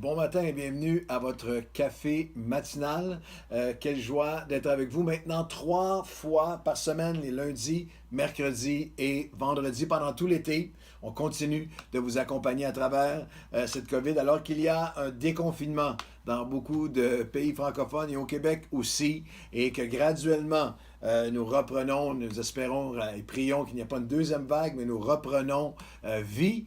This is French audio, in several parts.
Bon matin et bienvenue à votre café matinal. Quelle joie d'être avec vous maintenant 3 fois par semaine, les lundis, mercredis et vendredis pendant tout l'été. On continue de vous accompagner à travers cette COVID alors qu'il y a un déconfinement dans beaucoup de pays francophones et au Québec aussi et que graduellement nous reprenons, nous espérons et prions qu'il n'y ait pas une deuxième vague, mais nous reprenons vie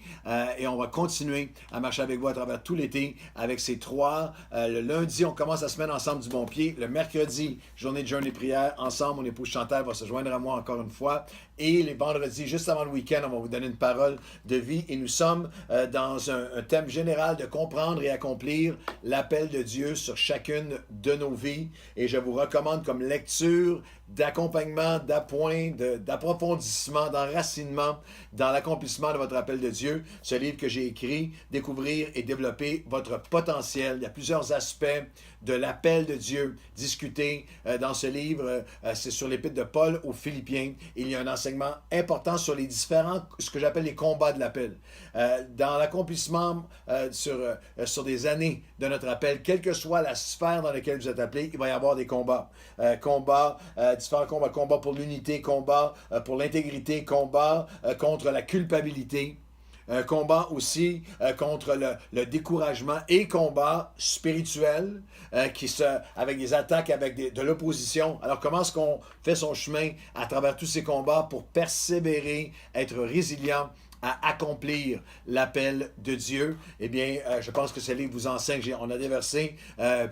et on va continuer à marcher avec vous à travers tout l'été avec ces trois. Le lundi, on commence la semaine ensemble du bon pied. Le mercredi, journée de jeûne et prière. Ensemble, mon épouse Chantal va se joindre à moi encore une fois. Et les vendredis, juste avant le week-end, on va vous donner une parole de vie. Et nous sommes dans un thème général de comprendre et accomplir l'appel de Dieu sur chacune de nos vies. Et je vous recommande comme lecture d'accompagnement, d'appoint, d'approfondissement, d'enracinement dans l'accomplissement de votre appel de Dieu. Ce livre que j'ai écrit, Découvrir et développer votre potentiel. Il y a plusieurs aspects de l'appel de Dieu discutés dans ce livre. C'est sur l'épître de Paul aux Philippiens. Il y a un enseignement important sur les différents, ce que j'appelle les combats de l'appel. Dans l'accomplissement sur des années de notre appel, quelle que soit la sphère dans laquelle vous êtes appelé, il va y avoir des combats. Différents combats. Combat pour l'unité, combat pour l'intégrité, combat contre la culpabilité. Combat aussi contre le découragement et combat spirituel avec des attaques, avec de l'opposition. Alors comment est-ce qu'on fait son chemin à travers tous ces combats pour persévérer, être résilient à accomplir l'appel de Dieu? Eh bien, je pense que ce livre vous enseigne. On a déversé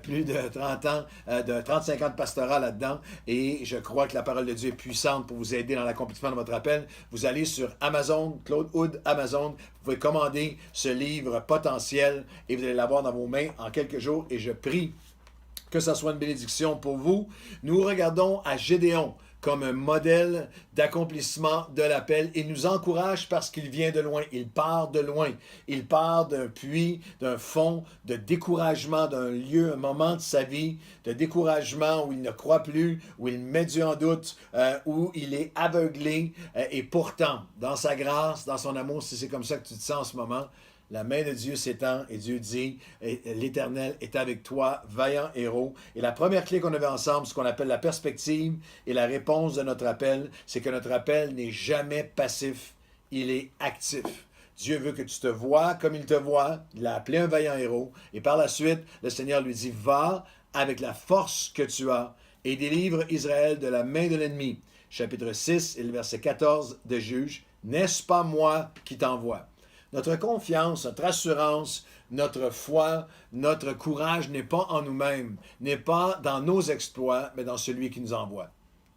plus de 30 ans, de 35 ans de pastorat là-dedans, et je crois que la parole de Dieu est puissante pour vous aider dans l'accomplissement de votre appel. Vous allez sur Amazon, Claude Hood, Amazon, vous pouvez commander ce livre potentiel et vous allez l'avoir dans vos mains en quelques jours, et je prie que ça soit une bénédiction pour vous. Nous regardons à Gédéon comme un modèle d'accomplissement de l'appel. Il nous encourage parce qu'il vient de loin, il part de loin. Il part d'un puits, d'un fond, de découragement, d'un lieu, un moment de sa vie, de découragement où il ne croit plus, où il met Dieu en doute, où il est aveuglé. Et pourtant, dans sa grâce, dans son amour, si c'est comme ça que tu te sens en ce moment, la main de Dieu s'étend et Dieu dit, l'Éternel est avec toi, vaillant héros. Et la première clé qu'on avait ensemble, ce qu'on appelle la perspective et la réponse de notre appel, c'est que notre appel n'est jamais passif, il est actif. Dieu veut que tu te vois comme il te voit. Il l'a appelé un vaillant héros. Et par la suite, le Seigneur lui dit, va avec la force que tu as et délivre Israël de la main de l'ennemi. Chapitre 6 et le verset 14 de Juge. N'est-ce pas moi qui t'envoie? Notre confiance, notre assurance, notre foi, notre courage n'est pas en nous-mêmes, n'est pas dans nos exploits, mais dans celui qui nous envoie.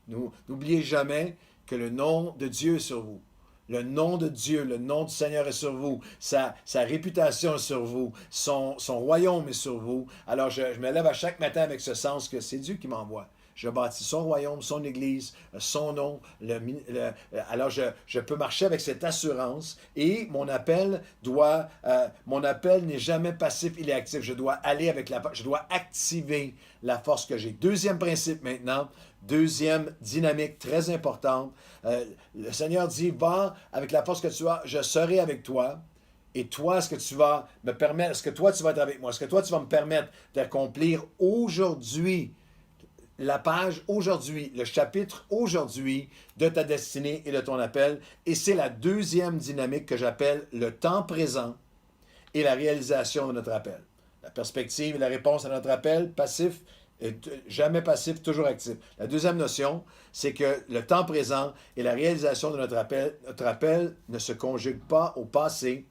N'oubliez jamais que le nom de Dieu est sur vous. Le nom de Dieu, le nom du Seigneur est sur vous. Sa réputation est sur vous. Son royaume est sur vous. Alors je me lève à chaque matin avec ce sens que c'est Dieu qui m'envoie. Je bâtis son royaume, son église, son nom. Alors je peux marcher avec cette assurance et mon appel n'est jamais passif, il est actif. Je dois je dois activer la force que j'ai. Deuxième principe maintenant, deuxième dynamique très importante. Le Seigneur dit, va avec la force que tu as, je serai avec toi. Et toi, est-ce que tu vas me permettre, est-ce que toi tu vas être avec moi? Est-ce que toi tu vas me permettre d'accomplir aujourd'hui la page aujourd'hui, le chapitre aujourd'hui de ta destinée et de ton appel? Et c'est la deuxième dynamique que j'appelle le temps présent et la réalisation de notre appel. La perspective et la réponse à notre appel, passif, jamais passif, toujours actif. La deuxième notion, c'est que le temps présent et la réalisation de notre appel ne se conjuguent pas au passé,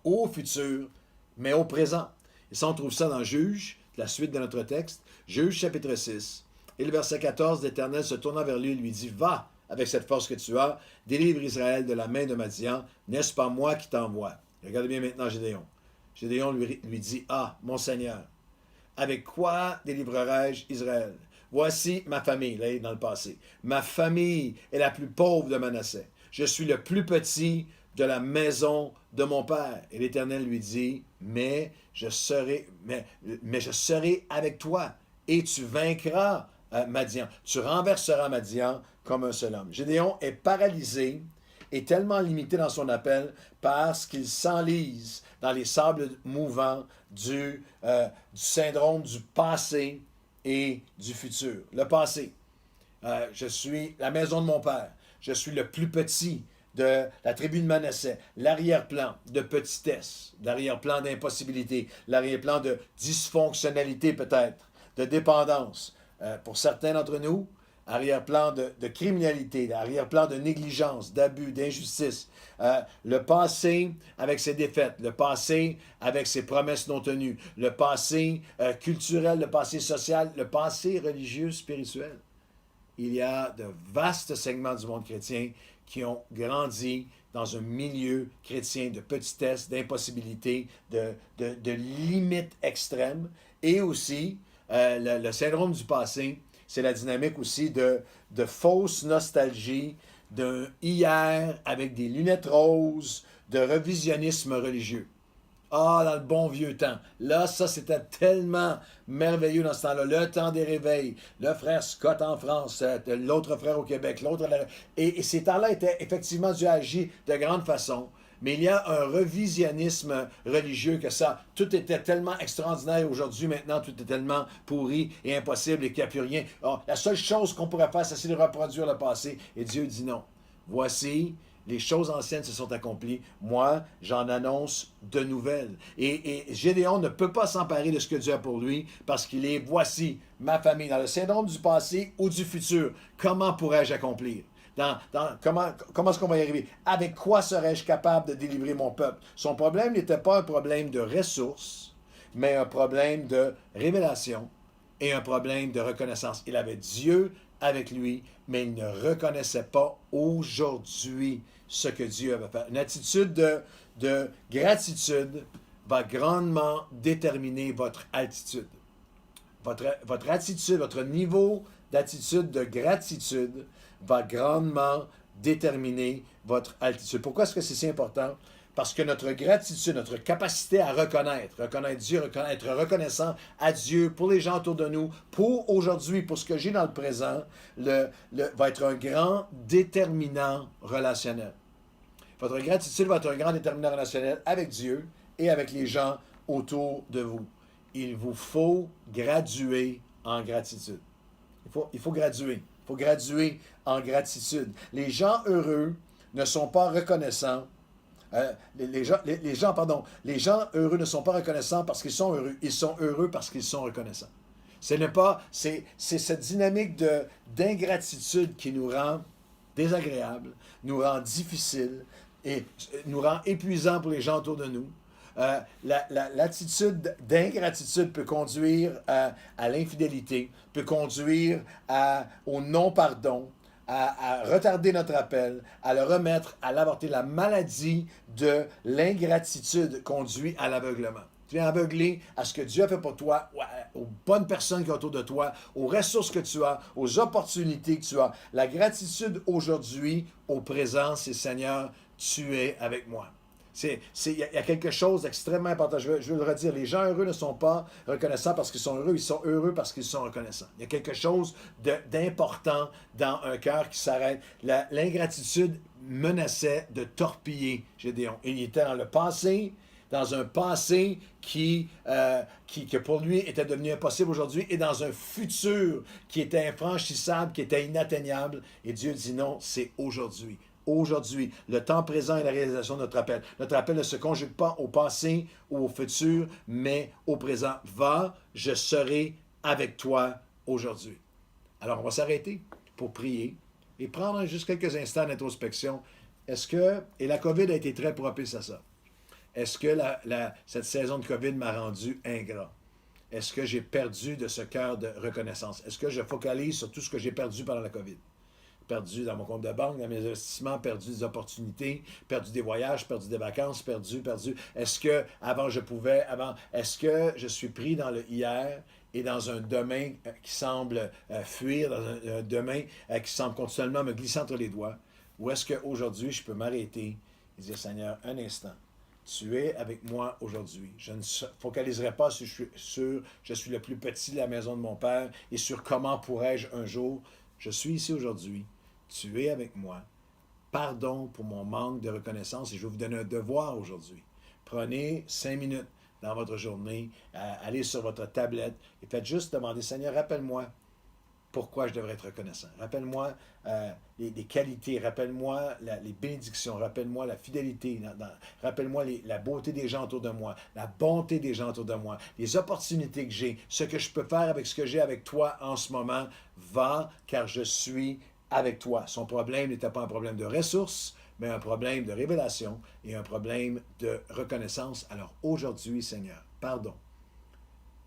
au futur, mais au présent. Et ça, on trouve ça dans Juge, la suite de notre texte, Juge chapitre 6. Et le verset 14, l'Éternel se tournant vers lui et lui dit, va avec cette force que tu as, délivre Israël de la main de Madian, n'est-ce pas moi qui t'envoie? Regardez bien maintenant Gédéon. Gédéon lui dit, ah, mon Seigneur, avec quoi délivrerai-je Israël? Voici ma famille, là, dans le passé. Ma famille est la plus pauvre de Manassé. Je suis le plus petit de la maison de mon père. Et l'Éternel lui dit, mais je serai avec toi et tu vaincras Madian. Tu renverseras Madian comme un seul homme. Gédéon est paralysé et tellement limité dans son appel parce qu'il s'enlise dans les sables mouvants du syndrome du passé et du futur. Le passé. Je suis la maison de mon père. Je suis le plus petit de la tribu de Manassé. L'arrière-plan de petitesse, l'arrière-plan d'impossibilité, l'arrière-plan de dysfonctionnalité peut-être, de dépendance. Pour certains d'entre nous, arrière-plan de criminalité, arrière-plan de négligence, d'abus, d'injustice. Le passé avec ses défaites, le passé avec ses promesses non tenues, le passé culturel, le passé social, le passé religieux, spirituel. Il y a de vastes segments du monde chrétien qui ont grandi dans un milieu chrétien de petitesse, d'impossibilité, de limites extrêmes. Et aussi, le syndrome du passé, c'est la dynamique aussi de fausse nostalgie, d'un hier avec des lunettes roses, de revisionnisme religieux. Ah, dans le bon vieux temps. Là, ça, c'était tellement merveilleux dans ce temps-là. Le temps des réveils, le frère Scott en France, l'autre frère au Québec, l'autre... Et ces temps-là étaient effectivement dû agir de grande façon. Mais il y a un revisionnisme religieux que ça, tout était tellement extraordinaire aujourd'hui, maintenant, tout est tellement pourri et impossible et qu'il n'y a plus rien. Alors, la seule chose qu'on pourrait faire, c'est de reproduire le passé. Et Dieu dit non. Voici, les choses anciennes se sont accomplies. Moi, j'en annonce de nouvelles. Et Gédéon ne peut pas s'emparer de ce que Dieu a pour lui parce qu'il est, voici, ma famille, dans le syndrome du passé ou du futur. Comment pourrais-je accomplir? Comment est-ce qu'on va y arriver? Avec quoi serais-je capable de délivrer mon peuple? Son problème n'était pas un problème de ressources, mais un problème de révélation et un problème de reconnaissance. Il avait Dieu avec lui, mais il ne reconnaissait pas aujourd'hui ce que Dieu avait fait. Une attitude de gratitude va grandement déterminer votre altitude. Votre attitude, votre niveau d'attitude de gratitude va grandement déterminer votre altitude. Pourquoi est-ce que c'est si important? Parce que notre gratitude, notre capacité à reconnaître Dieu, être reconnaissant à Dieu pour les gens autour de nous, pour aujourd'hui, pour ce que j'ai dans le présent, va être un grand déterminant relationnel. Votre gratitude va être un grand déterminant relationnel avec Dieu et avec les gens autour de vous. Il vous faut graduer en gratitude. Il faut graduer. Il faut graduer en gratitude. Les gens heureux ne sont pas reconnaissants. Les gens heureux ne sont pas reconnaissants parce qu'ils sont heureux. Ils sont heureux parce qu'ils sont reconnaissants. C'est cette dynamique d'ingratitude qui nous rend désagréable, nous rend difficile et nous rend épuisant pour les gens autour de nous. L'attitude d'ingratitude peut conduire à l'infidélité, peut conduire au non-pardon, à retarder notre appel, à le remettre, à l'avorter. La maladie de l'ingratitude conduit à l'aveuglement. Tu es aveuglé à ce que Dieu a fait pour toi, aux bonnes personnes qui sont autour de toi, aux ressources que tu as, aux opportunités que tu as. La gratitude aujourd'hui, au présent, c'est Seigneur, tu es avec moi. Il y a quelque chose d'extrêmement important. Je veux le redire. Les gens heureux ne sont pas reconnaissants parce qu'ils sont heureux. Ils sont heureux parce qu'ils sont reconnaissants. Il y a quelque chose d'important dans un cœur qui s'arrête. L'ingratitude menaçait de torpiller Gédéon. Il était dans le passé, dans un passé qui pour lui était devenu impossible aujourd'hui, et dans un futur qui était infranchissable, qui était inatteignable. Et Dieu dit non, c'est aujourd'hui. Aujourd'hui, le temps présent est la réalisation de notre appel. Notre appel ne se conjugue pas au passé ou au futur, mais au présent. Va, je serai avec toi aujourd'hui. Alors, on va s'arrêter pour prier et prendre juste quelques instants d'introspection. Et la COVID a été très propice à ça. Est-ce que cette saison de COVID m'a rendu ingrat? Est-ce que j'ai perdu de ce cœur de reconnaissance? Est-ce que je focalise sur tout ce que j'ai perdu pendant la COVID? Perdu dans mon compte de banque, dans mes investissements, perdu des opportunités, perdu des voyages, perdu des vacances, perdu. Est-ce que est-ce que je suis pris dans le hier et dans un demain qui semble fuir, dans un demain qui semble continuellement me glisser entre les doigts? Ou est-ce qu'aujourd'hui, je peux m'arrêter et dire, Seigneur, un instant, tu es avec moi aujourd'hui. Je ne focaliserai pas sur je suis le plus petit de la maison de mon Père et sur comment pourrais-je un jour. Je suis ici aujourd'hui. Tu es avec moi. Pardon pour mon manque de reconnaissance et je vais vous donner un devoir aujourd'hui. Prenez 5 minutes dans votre journée, allez sur votre tablette et faites juste demander, Seigneur, rappelle-moi pourquoi je devrais être reconnaissant. Rappelle-moi les qualités, rappelle-moi les bénédictions, rappelle-moi la fidélité, rappelle-moi la beauté des gens autour de moi, la bonté des gens autour de moi, les opportunités que j'ai, ce que je peux faire avec ce que j'ai avec toi en ce moment. Va, car je suis avec toi. Son problème n'était pas un problème de ressources, mais un problème de révélation et un problème de reconnaissance. Alors aujourd'hui, Seigneur, pardon.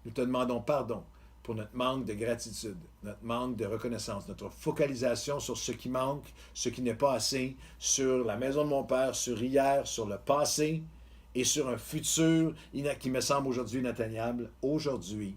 Nous te demandons pardon pour notre manque de gratitude, notre manque de reconnaissance, notre focalisation sur ce qui manque, ce qui n'est pas assez, sur la maison de mon Père, sur hier, sur le passé et sur un futur qui me semble aujourd'hui inatteignable. Aujourd'hui,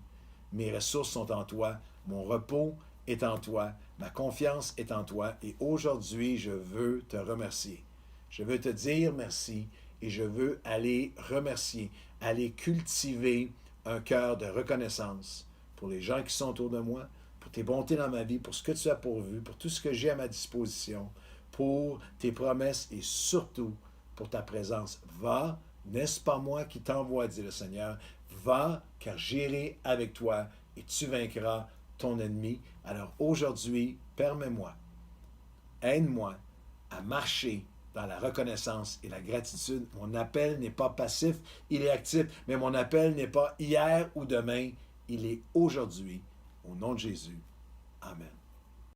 mes ressources sont en toi, mon repos est en toi, ma confiance est en toi et aujourd'hui, je veux te remercier. Je veux te dire merci et je veux aller remercier, aller cultiver un cœur de reconnaissance pour les gens qui sont autour de moi, pour tes bontés dans ma vie, pour ce que tu as pourvu, pour tout ce que j'ai à ma disposition, pour tes promesses et surtout pour ta présence. Va, n'est-ce pas moi qui t'envoie, dit le Seigneur, va, car j'irai avec toi et tu vaincras ton ennemi. Alors aujourd'hui, permets-moi, aide-moi à marcher dans la reconnaissance et la gratitude. Mon appel n'est pas passif, il est actif, mais mon appel n'est pas hier ou demain, il est aujourd'hui. Au nom de Jésus. Amen.